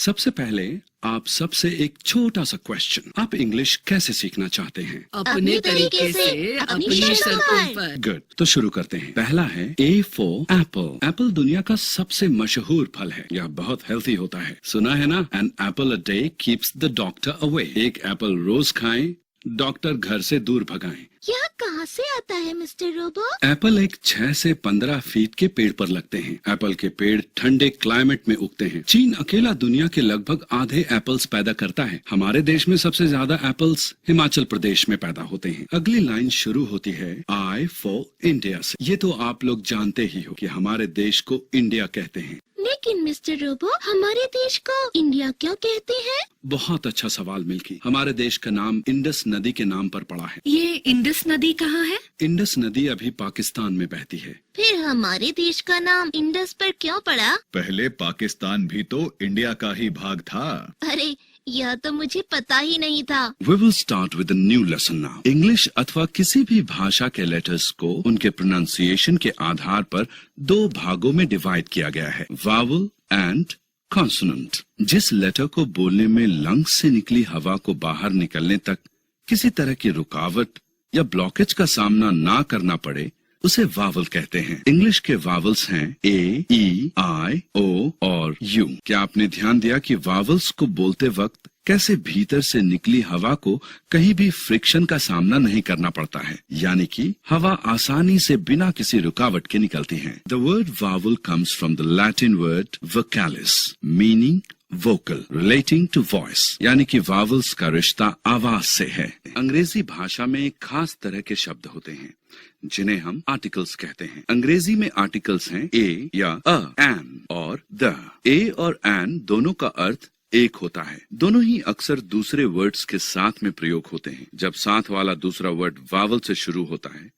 सबसे पहले आप सबसे एक छोटा सा क्वेश्चन, आप इंग्लिश कैसे सीखना चाहते हैं? अपने तरीके से, अपनी शर्तों पर। गुड, तो शुरू करते हैं। पहला है A फॉर एप्पल। एप्पल दुनिया का सबसे मशहूर फल है। यह बहुत हेल्थी होता है, सुना है ना? An apple a day keeps the doctor away. एक एप्पल रोज खाएं, डॉक्टर घर से दूर भगाएं। यह कहाँ से आता है मिस्टर रोबो? एप्पल एक 6 से 15 फीट के पेड़ पर लगते हैं। एप्पल के पेड़ ठंडे क्लाइमेट में उगते हैं। चीन अकेला दुनिया के लगभग आधे एप्पल्स पैदा करता है। हमारे देश में सबसे ज्यादा एप्पल्स हिमाचल प्रदेश में पैदा होते हैं। अगली लाइन शुरू होती है I फॉर इंडिया से। ये तो आप लोग जानते ही हो कि हमारे देश को इंडिया कहते हैं। लेकिन मिस्टर रोबो, हमारे देश को इंडिया क्यों कहते हैं? बहुत अच्छा सवाल मिल्की। हमारे देश का नाम इंडस नदी के नाम पर पड़ा है। ये इंडस नदी कहाँ है? इंडस नदी अभी पाकिस्तान में बहती है। फिर हमारे देश का नाम इंडस पर क्यों पड़ा? पहले पाकिस्तान भी तो इंडिया का ही भाग था। अरे, यह तो मुझे पता ही नहीं था। We will start with a new lesson now. English अथवा किसी भी भाषा के लेटर्स को उनके प्रोनाउंसिएशन के आधार पर 2 भागों में डिवाइड किया गया है, वावल एंड कॉन्सोनेंट। जिस लेटर को बोलने में लंग्स से निकली हवा को बाहर निकलने तक किसी तरह की रुकावट या ब्लॉकेज का सामना ना करना पड़े, उसे वावल कहते हैं। इंग्लिश के वावल्स हैं A, E, I, O और U। क्या आपने ध्यान दिया कि वावल्स को बोलते वक्त कैसे भीतर से निकली हवा को कहीं भी फ्रिक्शन का सामना नहीं करना पड़ता है, यानी कि हवा आसानी से बिना किसी रुकावट के निकलती है। The word vowel comes from the Latin word vocalis meaning vocal relating to voice, यानी कि वावल्स का रिश्ता आवाज से है। अंग्रेजी भाषा में एक खास तरह के शब्द होते हैं जिन्हें हम आर्टिकल्स कहते हैं। अंग्रेजी में आर्टिकल्स हैं ए या अ, एन और द। ए और एन दोनों का अर्थ एक होता है। दोनों ही अक्सर दूसरे वर्ड्स के साथ में प्रयोग होते हैं। जब साथ वाला दूसरा वर्ड वावल से शुरू होता है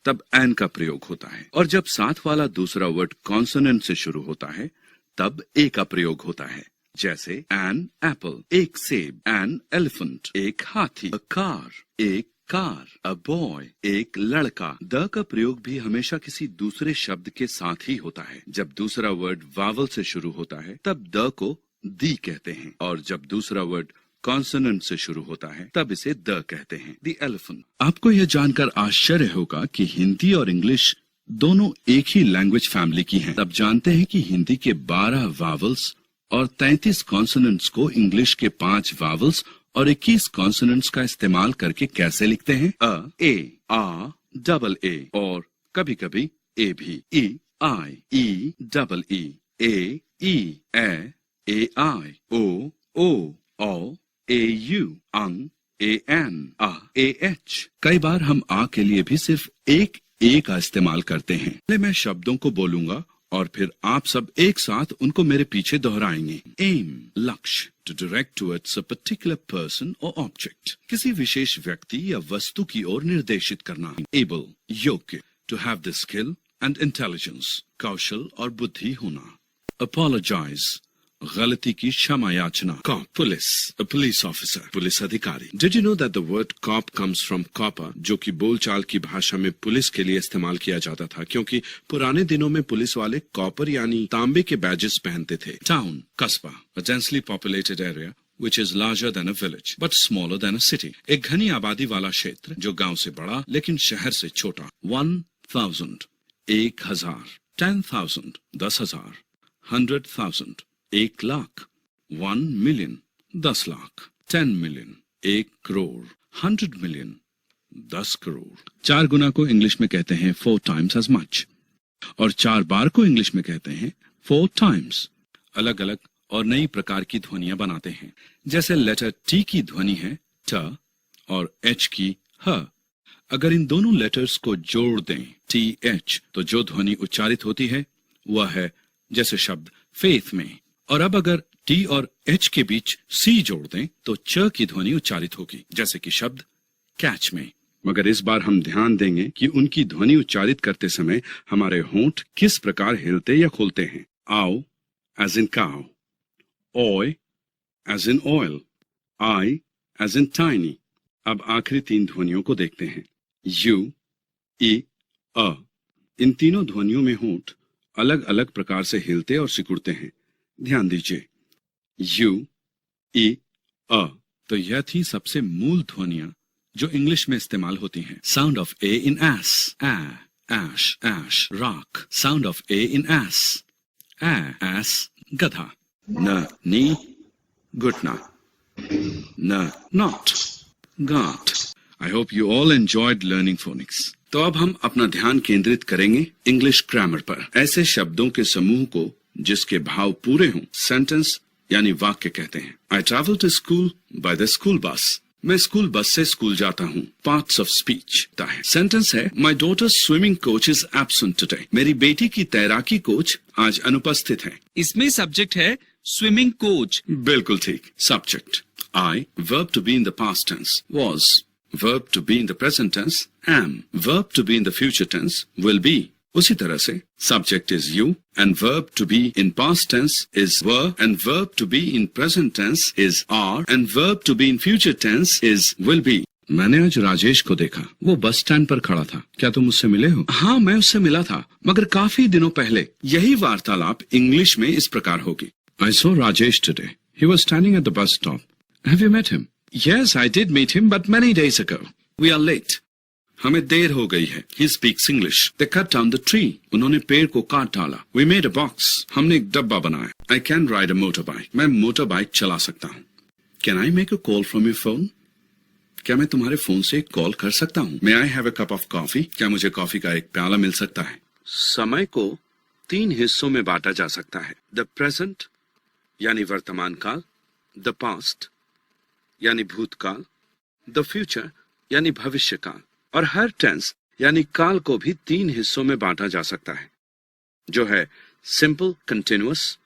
तब एन का प्रयोग होता है, और जब साथ वाला दूसरा वर्ड कॉन्सोनेंट से शुरू होता है तब ए का प्रयोग होता है। जैसे एन एप्पल एक सेब, एन एलिफेंट एक हाथी, अ कार एक कार, अ बॉय एक लड़का। द का प्रयोग भी हमेशा किसी दूसरे शब्द के साथ ही होता है। जब दूसरा वर्ड वावल से शुरू होता है तब द को दी कहते हैं, और जब दूसरा वर्ड कॉन्सोनेंट से शुरू होता है तब इसे द कहते हैं। The elephant. आपको यह जानकर आश्चर्य होगा कि हिंदी और इंग्लिश दोनों एक ही लैंग्वेज फैमिली की हैं। तब जानते हैं कि हिंदी के 12 वावल्स और 33 कॉन्सोनेंट्स को इंग्लिश के 5 वावल्स और 21 कॉन्सोनेंट्स का इस्तेमाल करके कैसे लिखते हैं? अ, ए, आ, डबल ए और कभी कभी ए भी। ई, आई, ई, डबल ई, ए, ई, ए आई, ओ, औ, ए यू, अंग, A N, uh, A H. कई बार हम आ के लिए भी सिर्फ एक ए का इस्तेमाल करते हैं। पहले मैं शब्दों को बोलूंगा और फिर आप सब एक साथ उनको मेरे पीछे दोहराएंगे। एम लक्ष्य, to direct towards a particular person or object, किसी विशेष व्यक्ति या वस्तु की ओर निर्देशित करना। एबल योग्य, to have the skill and intelligence, कौशल और बुद्धि होना। अपोलोजाइज गलती की क्षमा याचना। Cop police, a police officer police अधिकारी। Did you know that the word cop comes from copper, जो कि बोलचाल की भाषा में पुलिस के लिए इस्तेमाल किया जाता था, क्योंकि पुराने दिनों में पुलिस वाले कॉपर यानी तांबे के बैजेस पहनते थे। टाउन कस्बा, a densely populated area which is larger than a village but smaller than a city। एक घनी आबादी वाला क्षेत्र जो गांव से बड़ा लेकिन शहर से छोटा। 1000 1000, 10,000 10,000, 100,000 1 lakh, 1 million 10 lakh, 10 million 1 crore, 100 million 10 crore. 4 गुना को इंग्लिश में कहते हैं 4 times as much, और 4 बार को इंग्लिश में कहते हैं 4 times। अलग अलग और नई प्रकार की ध्वनियां बनाते हैं। जैसे लेटर टी की ध्वनि है ट और एच की ह। अगर इन दोनों लेटर्स को जोड़ दें टी एच, तो जो ध्वनि उच्चारित होती है वह है जैसे शब्द फेथ में। और अब अगर टी और एच के बीच सी जोड़ दें तो च की ध्वनि उच्चारित होगी, जैसे कि शब्द कैच में। मगर इस बार हम ध्यान देंगे कि उनकी ध्वनि उच्चारित करते समय हमारे होंठ किस प्रकार हिलते या खुलते हैं। Ow as in cow, oy as in oil, ai as in tiny. अब आखिरी 3 ध्वनियों को देखते हैं। यू, ई, अ। इन तीनों ध्वनियों में होंठ अलग अलग प्रकार से हिलते और सिकुड़ते हैं। ध्यान दीजिए। यू, ई, अ। तो यह थी सबसे मूल ध्वनियां जो इंग्लिश में इस्तेमाल होती हैं। Sound of a in ass, a, ash, ash, rock. Sound of a in ass, a, ass, गधा। न, नी, घुटना। N, knot, got. I hope you all enjoyed learning phonics. तो अब हम अपना ध्यान केंद्रित करेंगे इंग्लिश ग्रामर पर। ऐसे शब्दों के समूह को जिसके भाव पूरे हों सेंटेंस यानी वाक्य कहते हैं। I travel to school by the school bus. मैं स्कूल बस से स्कूल जाता हूँ। पार्ट्स ऑफ स्पीच है। सेंटेंस है My daughter's swimming coach is absent today. मेरी बेटी की तैराकी कोच आज अनुपस्थित है। इसमें सब्जेक्ट है स्विमिंग कोच। बिल्कुल ठीक। Subject I, verb to be in the past tense, was, verb to be in the present tense, am, verb to be in the future tense, will be. उसी तरह से subject is you and verb to be in past tense is were and verb to be in present tense is are and verb to be in future tense is will be. मैंने आज राजेश को देखा, वो bus stand पर खड़ा था। क्या तुम उससे मिले हो? हाँ, मैं उससे मिला था, मगर काफी दिनों पहले। यही वार्तालाप इंग्लिश में इस प्रकार होगी। I saw Rajesh today. He was standing at the bus stop. Have you met him? Yes, I did meet him, but many days ago. We are late. हमें देर हो गई है। He speaks English. They cut down the tree. उन्होंने पेड़ को काट डाला। We made a box. हमने एक डब्बा बनाया। I can ride a motorbike. मैं मोटर बाइक चला सकता हूँ। Can I make a call from your phone? क्या मैं तुम्हारे फोन से एक कॉल कर सकता हूँ? May I have a cup of coffee? क्या मुझे कॉफी का एक प्याला मिल सकता है? समय को 3 हिस्सों में बांटा जा सकता है। The present यानी वर्तमान काल, the past यानी भूतकाल, the future यानी भविष्य काल, और हर टेंस यानी काल को भी 3 हिस्सों में बांटा जा सकता है, जो है सिंपल, कंटिन्यूअस